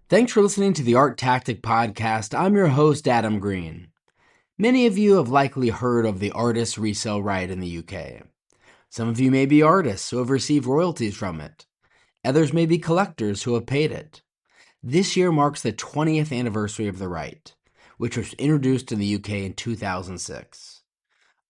Thanks for listening to the ArtTactic podcast. I'm your host, Adam Green. Many of you have likely heard of the artist resale right in the UK. Some of you may be artists who have received royalties from it. Others may be collectors who have paid it. This year marks the 20th anniversary of the right, which was introduced in the UK in 2006.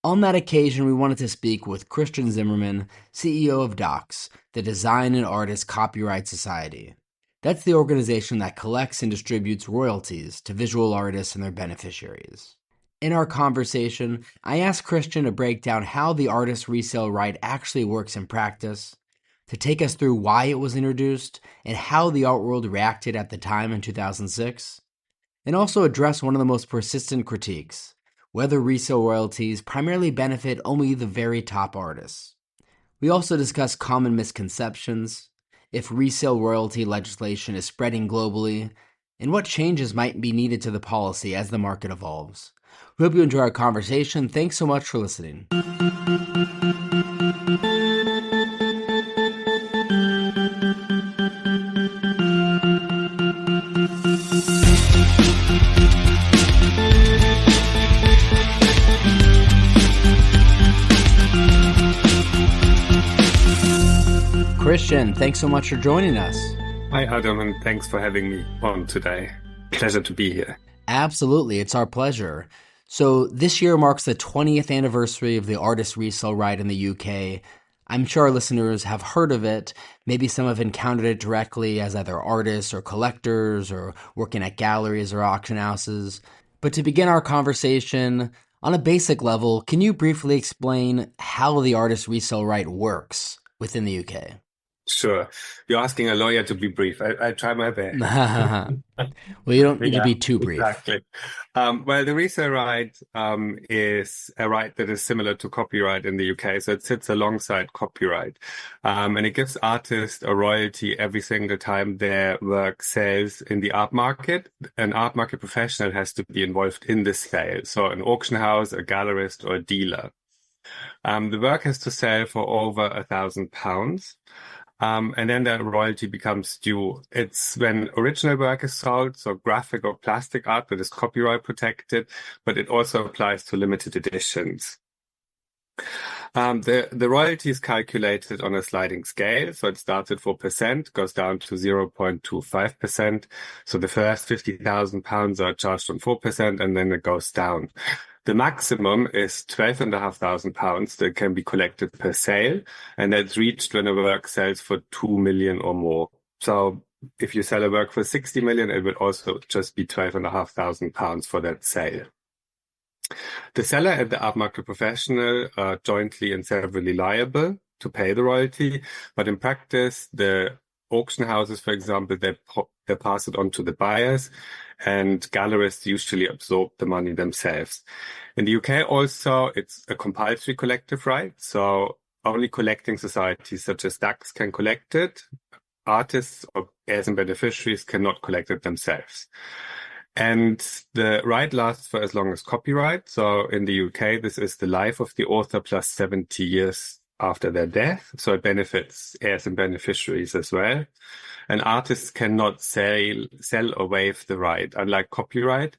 On that occasion, we wanted to speak with Christian Zimmermann, CEO of DACS, the Design and Artist Copyright Society. That's the organization that collects and distributes royalties to visual artists and their beneficiaries. In our conversation, I asked Christian to break down how the artist resale right actually works in practice, to take us through why it was introduced and how the art world reacted at the time in 2006, and also address one of the most persistent critiques, whether resale royalties primarily benefit only the very top artists. We also discuss common misconceptions, if resale royalty legislation is spreading globally, and what changes might be needed to the policy as the market evolves. We hope you enjoy our conversation. Thanks so much for listening. Christian, thanks so much for joining us. Hi, Adam, and thanks for having me on today. Pleasure to be here. Absolutely, it's our pleasure. So this year marks the 20th anniversary of the artist resale right in the UK. I'm sure our listeners have heard of it. Maybe some have encountered it directly as either artists or collectors or working at galleries or auction houses. But to begin our conversation, on a basic level, can you briefly explain how the artist resale right works within the UK? Sure. You're asking a lawyer to be brief. I try my best. Well, you don't need to be too brief. Exactly. Well, the resale right is a right that is similar to copyright in the UK. So it sits alongside copyright. And it gives artists a royalty every single time their work sells in the art market. An art market professional has to be involved in the sale. So an auction house, a gallerist, or a dealer. The work has to sell for over £1,000. And then the royalty becomes due. It's when original work is sold, so graphic or plastic art that is copyright protected, but it also applies to limited editions. The royalty is calculated on a sliding scale, so it starts at 4%, goes down to 0.25%. So the first £50,000 are charged on 4%, and then it goes down. The maximum is £12,500 that can be collected per sale, and that's reached when a work sells for 2 million or more. So if you sell a work for 60 million, it will also just be £12,500 for that sale. The seller and the art market professional are jointly and severally liable to pay the royalty, but in practice, the auction houses, for example, they pass it on to the buyers, and gallerists usually absorb the money themselves. In the UK also, it's a compulsory collective right, so only collecting societies such as DACS can collect it. Artists or heirs and beneficiaries cannot collect it themselves. And the right lasts for as long as copyright. So in the UK, this is the life of the author plus 70 years after their death. So it benefits heirs and beneficiaries as well. And artists cannot sell or waive the right, unlike copyright,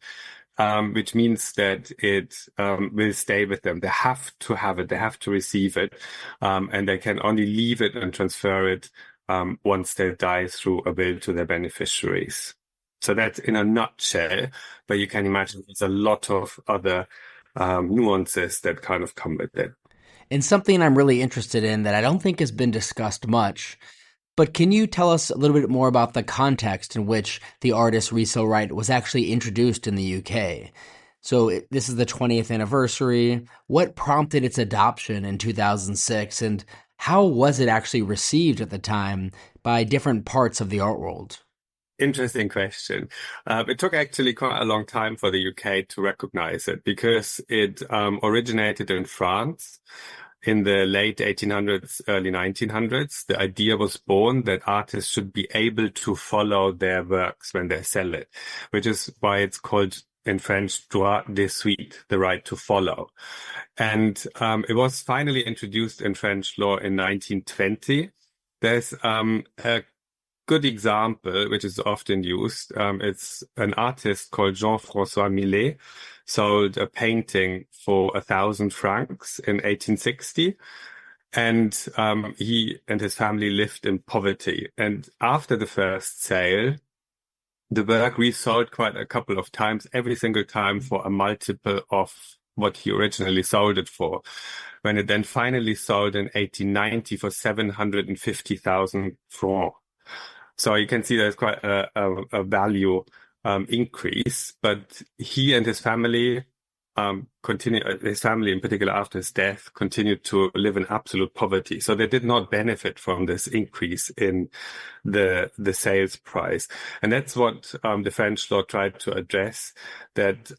which means that it will stay with them. They have to have it. They have to receive it. And they can only leave it and transfer it once they die through a will to their beneficiaries. So that's in a nutshell, but you can imagine there's a lot of other nuances that kind of come with it. And something I'm really interested in that I don't think has been discussed much, but can you tell us a little bit more about the context in which the artist resale right was actually introduced in the UK? So this is the 20th anniversary. What prompted its adoption in 2006, and how was it actually received at the time by different parts of the art world? Interesting question. It took actually quite a long time for the UK to recognize it because it originated in France in the late 1800s, early 1900s. The idea was born that artists should be able to follow their works when they sell it, which is why it's called in French, droit de suite, the right to follow. And it was finally introduced in French law in 1920. There's a good example, which is often used. It's an artist called Jean-François Millet sold a painting for 1,000 francs in 1860. And he and his family lived in poverty. And after the first sale, the work resold quite a couple of times, every single time for a multiple of what he originally sold it for. When it then finally sold in 1890 for 750,000 francs. So you can see there's quite a value increase, but he and his family his family in particular after his death continued to live in absolute poverty. So they did not benefit from this increase in the sales price. And that's what the French law tried to address, that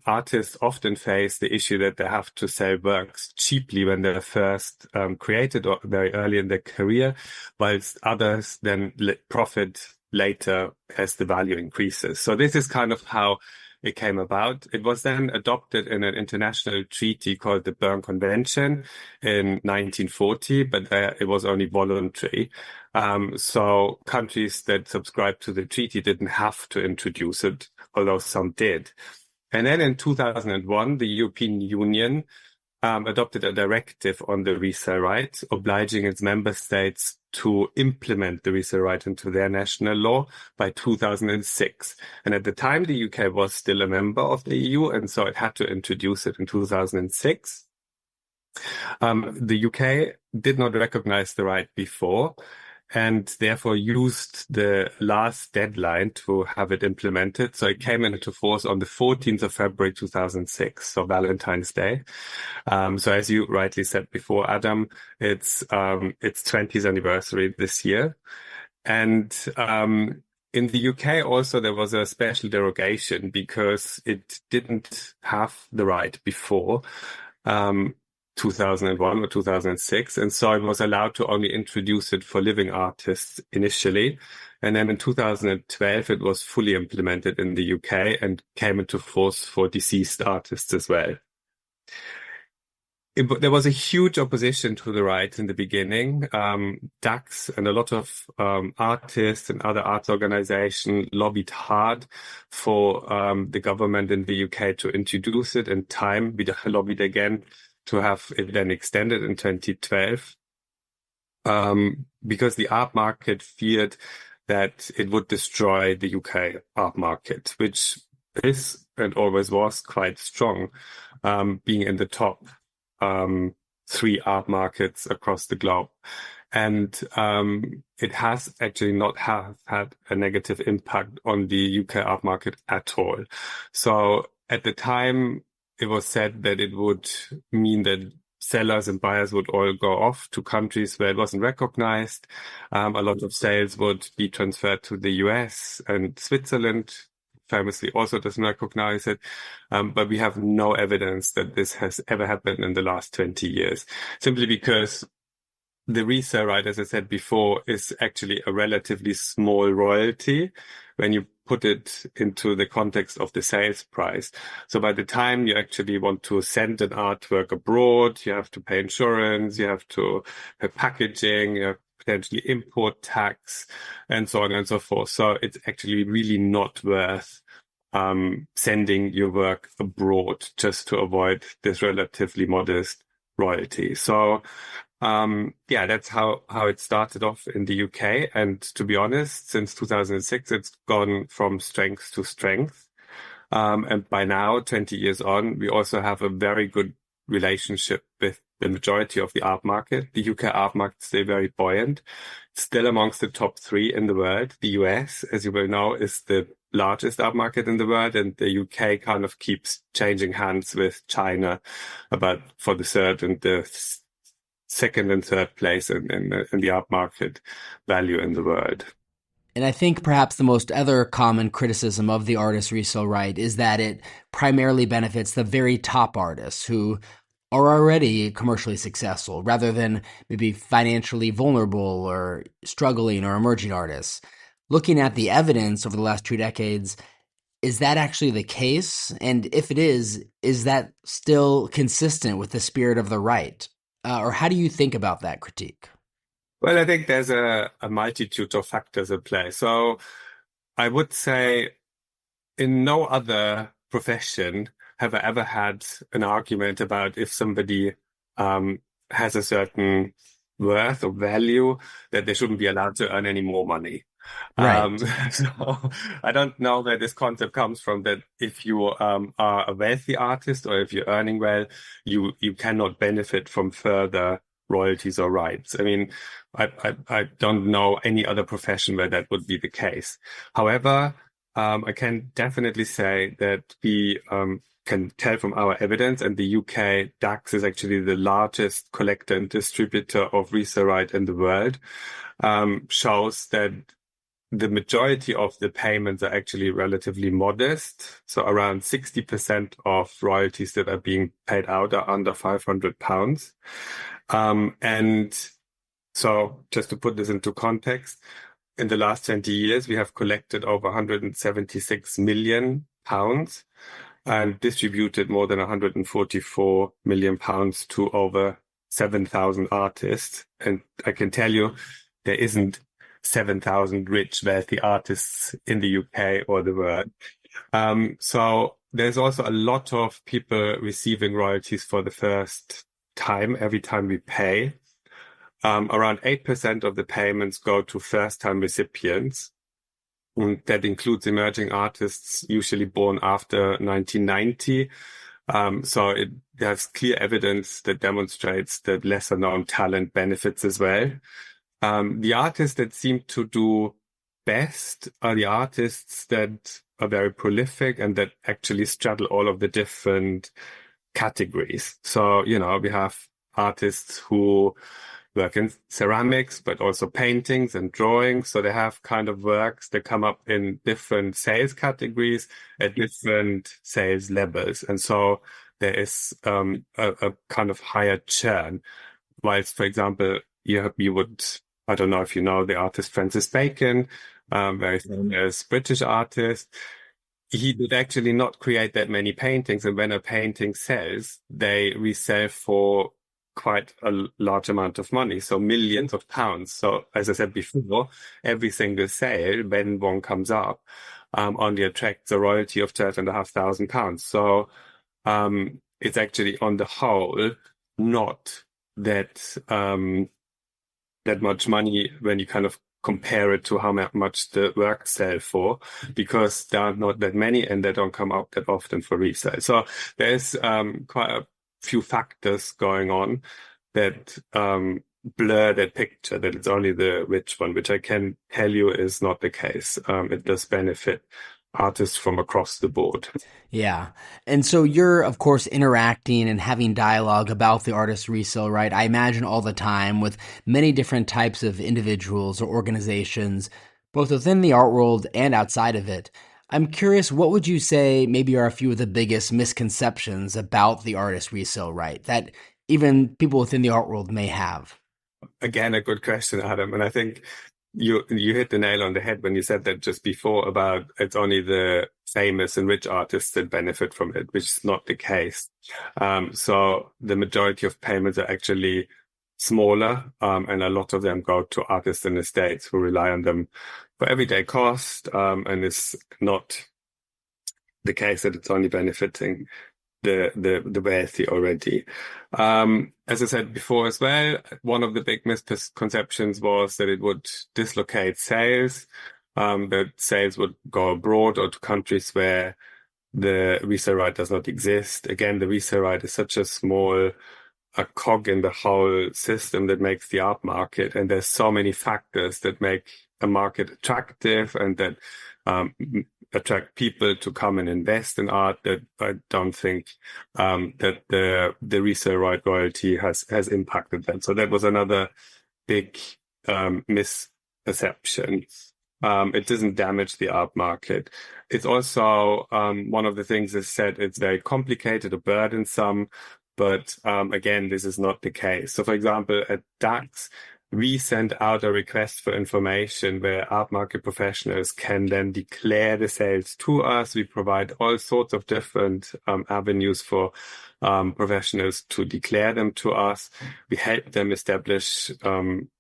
artists often face the issue that they have to sell works cheaply when they're first created or very early in their career, whilst others then profit later as the value increases. So this is kind of how it came about. It was then adopted in an international treaty called the Berne Convention in 1940, but it was only voluntary. So countries that subscribed to the treaty didn't have to introduce it, although some did. And then in 2001, the European Union adopted a directive on the resale right, obliging its member states to implement the resale right into their national law by 2006. And at the time, the UK was still a member of the EU, and so it had to introduce it in 2006. The UK did not recognize the right before, and therefore used the last deadline to have it implemented. So it came into force on the 14th of February 2006, so Valentine's Day. So as you rightly said before, Adam, it's 20th anniversary this year. And in the UK also there was a special derogation because it didn't have the right before 2001 or 2006. And so it was allowed to only introduce it for living artists initially. And then in 2012, it was fully implemented in the UK and came into force for deceased artists as well. There was a huge opposition to the right in the beginning. DACS and a lot of artists and other arts organizations lobbied hard for the government in the UK to introduce it in time. We lobbied again to have it then extended in 2012, because the art market feared that it would destroy the UK art market, which is and always was quite strong, being in the top 3 art markets across the globe. And it has actually not had a negative impact on the UK art market at all. So at the time, it was said that it would mean that sellers and buyers would all go off to countries where it wasn't recognized. A lot of sales would be transferred to the US, and Switzerland famously also doesn't recognize it. But we have no evidence that this has ever happened in the last 20 years, simply because the resale right, as I said before, is actually a relatively small royalty when you put it into the context of the sales price. So by the time you actually want to send an artwork abroad, you have to pay insurance, you have to pay packaging, you have potentially import tax, and so on and so forth. So it's actually really not worth sending your work abroad just to avoid this relatively modest royalty. So that's how it started off in the UK. And to be honest, since 2006, it's gone from strength to strength. And by now, 20 years on, we also have a very good relationship with the majority of the art market. The UK art market is still very buoyant. It's still amongst the top 3 in the world. The US, as you will know, is the largest art market in the world, and the UK kind of keeps changing hands with China for the third and the second and third place in the art market value in the world. And I think perhaps the most other common criticism of the artist resale right is that it primarily benefits the very top artists who are already commercially successful, rather than maybe financially vulnerable or struggling or emerging artists. Looking at the evidence over the last 2 decades, is that actually the case? And if it is that still consistent with the spirit of the right? Or how do you think about that critique? Well, I think there's a multitude of factors at play. So I would say in no other profession have I ever had an argument about if somebody um, has a certain worth or value that they shouldn't be allowed to earn any more money. Um, Right. so I don't know where this concept comes from that if you are a wealthy artist or if you're earning well, you cannot benefit from further royalties or rights. I mean, I don't know any other profession where that would be the case. However, I can definitely say that we can tell from our evidence, and the UK DACS is actually the largest collector and distributor of resale right in the world, shows that the majority of the payments are actually relatively modest. So around 60% of royalties that are being paid out are under £500. And so just to put this into context, in the last 20 years, we have collected over £176 million and distributed more than £144 million to over 7,000 artists. And I can tell you, there isn't 7,000 rich, wealthy artists in the UK or the world. So there's also a lot of people receiving royalties for the first time, every time we pay. Around 8% of the payments go to first-time recipients. And that includes emerging artists, usually born after 1990. So there's clear evidence that demonstrates that lesser-known talent benefits as well. The artists that seem to do best are the artists that are very prolific and that actually straddle all of the different categories. So, we have artists who work in ceramics, but also paintings and drawings. So they have kind of works that come up in different sales categories at different sales levels. And so there is a kind of higher churn. Whilst, for example, you would, I don't know if you know the artist Francis Bacon, very famous British artist. He did actually not create that many paintings. And when a painting sells, they resell for quite a large amount of money, so millions of pounds. So as I said before, every single sale, when one comes up, only attracts a royalty of £12,500. So it's actually on the whole not that that much money when you kind of compare it to how much the works sell for, because there are not that many and they don't come out that often for resale. So there's quite a few factors going on that blur that picture, that it's only the rich one, which I can tell you is not the case. It does benefit artists from across the board. Yeah. And so you're, of course, interacting and having dialogue about the artist resale right, I imagine all the time, with many different types of individuals or organizations, both within the art world and outside of it. I'm curious, what would you say maybe are a few of the biggest misconceptions about the artist resale right that even people within the art world may have? Again, a good question, Adam. And I think you hit the nail on the head when you said that just before about it's only the famous and rich artists that benefit from it, which is not the case. So the majority of payments are actually smaller, and a lot of them go to artists in the States who rely on them for everyday cost, and it's not the case that it's only benefiting the wealthy already. As I said before as well, one of the big misconceptions was that it would dislocate sales, that sales would go abroad or to countries where the resale right does not exist. Again, the resale right is such a cog in the whole system that makes the art market, and there's so many factors that make a market attractive and that attract people to come and invest in art, that I don't think that the resale right royalty has impacted that. So that was another big misperception. It doesn't damage the art market. It's also one of the things is said it's very complicated or burdensome, but again, this is not the case. So for example, at DACS, we send out a request for information where art market professionals can then declare the sales to us. We provide all sorts of different avenues for professionals to declare them to us. We help them establish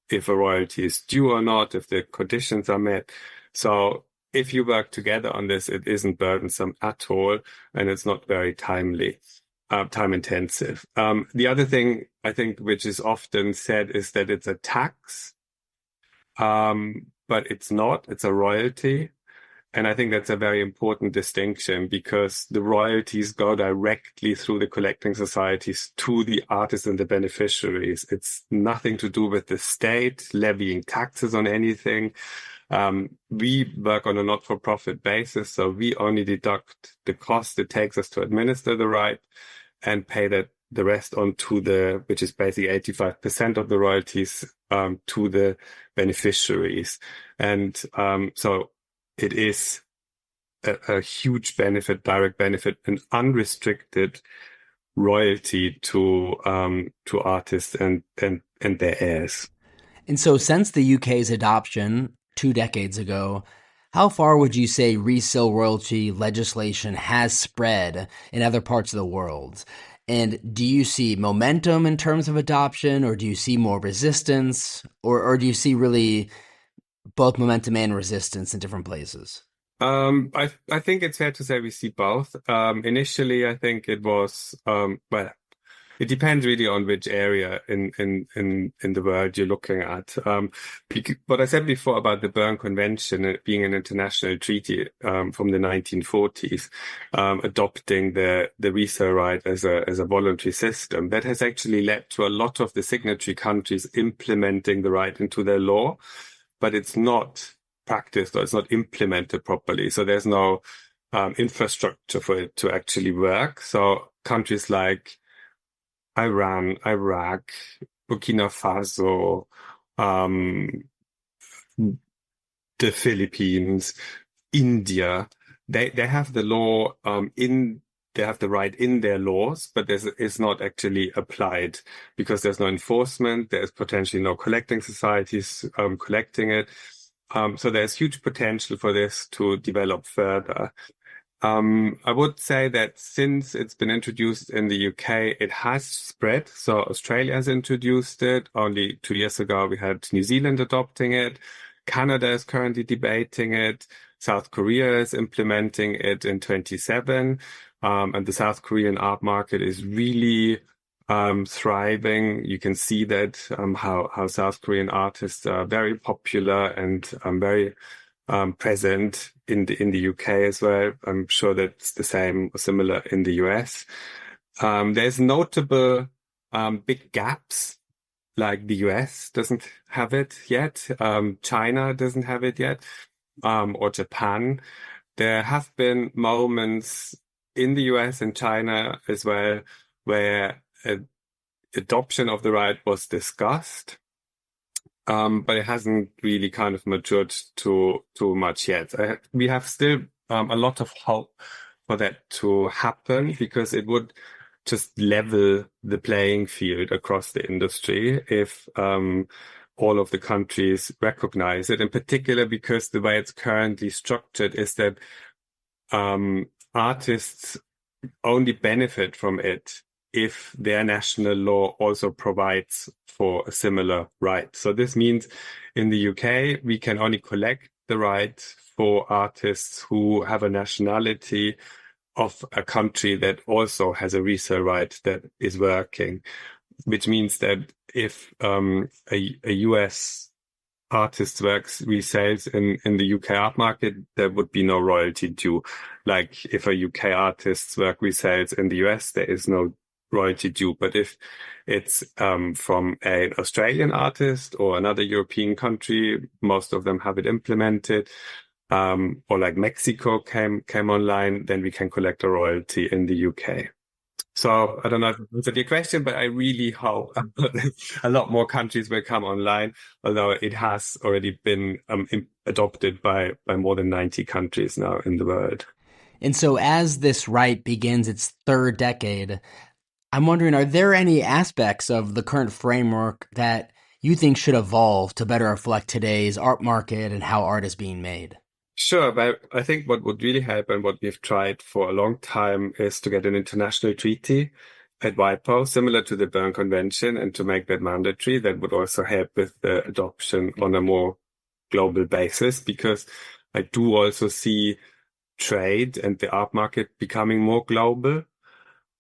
if a royalty is due or not, if the conditions are met. So if you work together on this, it isn't burdensome at all, and it's not very time intensive. The other thing I think which is often said is that it's a tax, but it's not. It's a royalty. And I think that's a very important distinction because the royalties go directly through the collecting societies to the artists and the beneficiaries. It's nothing to do with the state levying taxes on anything. We work on a not-for-profit basis, so we only deduct the cost it takes us to administer the right and pay the rest on to which is basically 85% of the royalties, to the beneficiaries. And so it is a huge benefit, direct benefit, an unrestricted royalty to artists and their heirs. And so since the UK's adoption 2 decades ago, how far would you say resale royalty legislation has spread in other parts of the world? And do you see momentum in terms of adoption, or do you see more resistance, or do you see really both momentum and resistance in different places? I think it's fair to say we see both. Initially, I think it was well, it depends really on which area in the world you're looking at. What I said before about the Berne Convention being an international treaty from the 1940s, adopting the resale right as a voluntary system, that has actually led to a lot of the signatory countries implementing the right into their law, but it's not practiced or it's not implemented properly. So there's no infrastructure for it to actually work. So countries like Iran, Iraq, Burkina Faso, the Philippines, India, they have the law they have the right in their laws, but it's not actually applied because there's no enforcement. There's potentially no collecting societies collecting it. So there's huge potential for this to develop further. I would say that since it's been introduced in the UK, it has spread. So Australia has introduced it. Only 2 years ago, we had New Zealand adopting it. Canada is currently debating it. South Korea is implementing it in 27. And the South Korean art market is really thriving. You can see that how South Korean artists are very popular and very present in the UK as well. I'm sure that's the same or similar in the US. There's notable big gaps, like the US doesn't have it yet, China doesn't have it yet, or Japan. There have been moments in the US and China as well where adoption of the right was discussed. But it hasn't really kind of matured too much yet. We have still a lot of hope for that to happen because it would just level the playing field across the industry if all of the countries recognize it. In particular, because the way it's currently structured is that artists only benefit from it if their national law also provides for a similar right. So this means in the UK, we can only collect the right for artists who have a nationality of a country that also has a resale right that is working, which means that if a US artist works resales in the UK art market, there would be no royalty due. Like if a UK artist's work resales in the US, there is no royalty due. But if it's from an Australian artist or another European country, most of them have it implemented, or like Mexico came online, then we can collect a royalty in the UK. So I don't know if I answered your question, but I really hope a lot more countries will come online, although it has already been adopted by more than 90 countries now in the world. And so as this right begins its third decade, I'm wondering, are there any aspects of the current framework that you think should evolve to better reflect today's art market and how art is being made? Sure, but I think what would really help and what we've tried for a long time is to get an international treaty at WIPO, similar to the Berne Convention, and to make that mandatory. That would also help with the adoption on a more global basis, because I do also see trade and the art market becoming more global.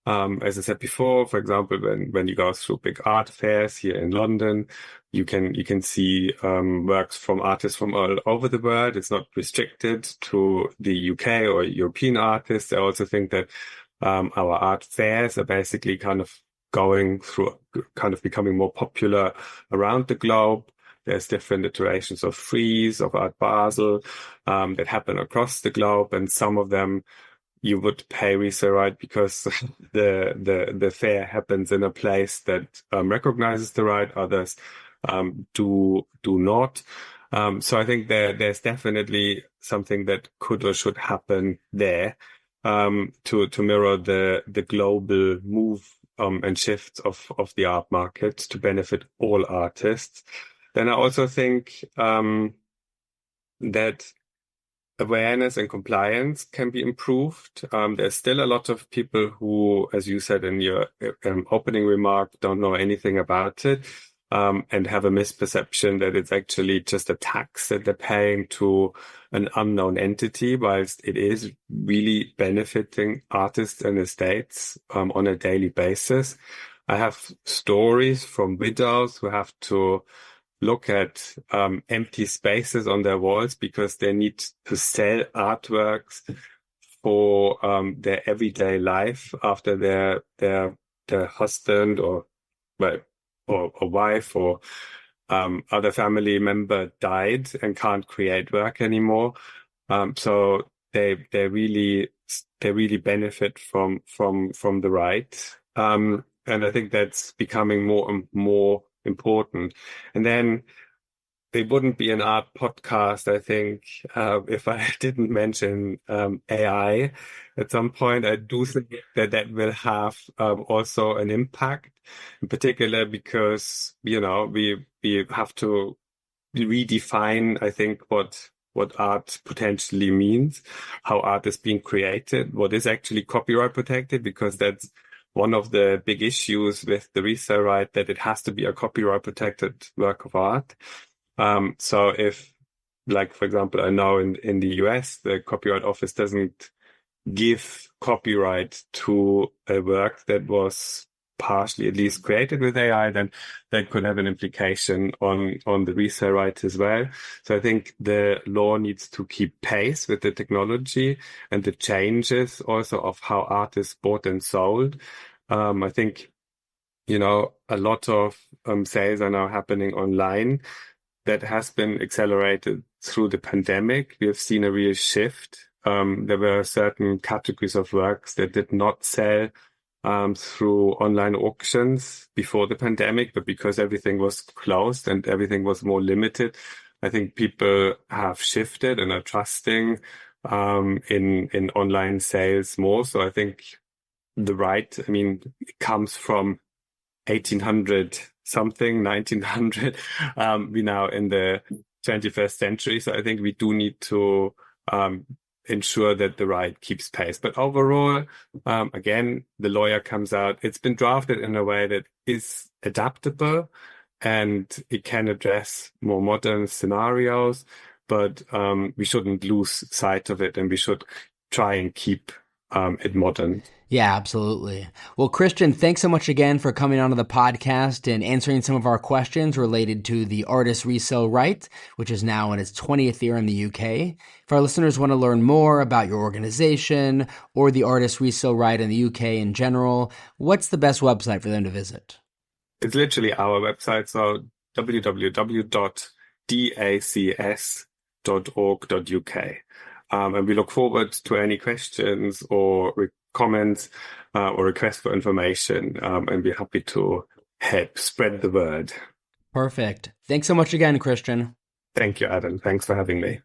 As I said before, for example, when you go through big art fairs here in London, you can see works from artists from all over the world. It's not restricted to the UK or European artists. I also think that our art fairs are basically kind of becoming more popular around the globe. There's different iterations of Frieze, of Art Basel, that happen across the globe, and some of them you would pay resale right because the fair happens in a place that recognizes the right. Others do not. So I think there's definitely something that could or should happen there to mirror the global move and shift of the art market to benefit all artists. Then I also think that awareness and compliance can be improved. There's still a lot of people who, as you said in your opening remark, don't know anything about it, and have a misperception that it's actually just a tax that they're paying to an unknown entity, whilst it is really benefiting artists and estates on a daily basis. I have stories from widows who have to look at empty spaces on their walls because they need to sell artworks for their everyday life after their husband or wife or other family member died and can't create work anymore. So they really benefit from the right. And I think that's becoming more and more important. And then it wouldn't be an art podcast, I think, if I didn't mention AI at some point. I do think that will have also an impact, in particular because, we have to redefine, I think, what art potentially means, how art is being created, what is actually copyright protected, because that's one of the big issues with the resale right, that it has to be a copyright protected work of art. So if, like, for example, I know in the US, the Copyright Office doesn't give copyright to a work that was partially at least created with AI, then that could have an implication on the resale right as well. So I think the law needs to keep pace with the technology and the changes also of how art is bought and sold. I think, a lot of sales are now happening online. That has been accelerated through the pandemic. We have seen a real shift. There were certain categories of works that did not sell through online auctions before the pandemic, but because everything was closed and everything was more limited, I think people have shifted and are trusting in online sales more. So I think the right, it comes from 1800 something, 1900. We're now in the 21st century. So I think we do need to ensure that the right keeps pace. But overall, again, the lawyer comes out. It's been drafted in a way that is adaptable and it can address more modern scenarios, but we shouldn't lose sight of it and we should try and keep it modern. Yeah, absolutely. Well, Christian, thanks so much again for coming onto the podcast and answering some of our questions related to the artist resale right, which is now in its 20th year in the UK. If our listeners want to learn more about your organization or the artist resale right in the UK in general, what's the best website for them to visit? It's literally our website, so www.dacs.org.uk. And we look forward to any questions or comments or requests for information, and we're happy to help spread the word. Perfect. Thanks so much again, Christian. Thank you, Adam. Thanks for having me.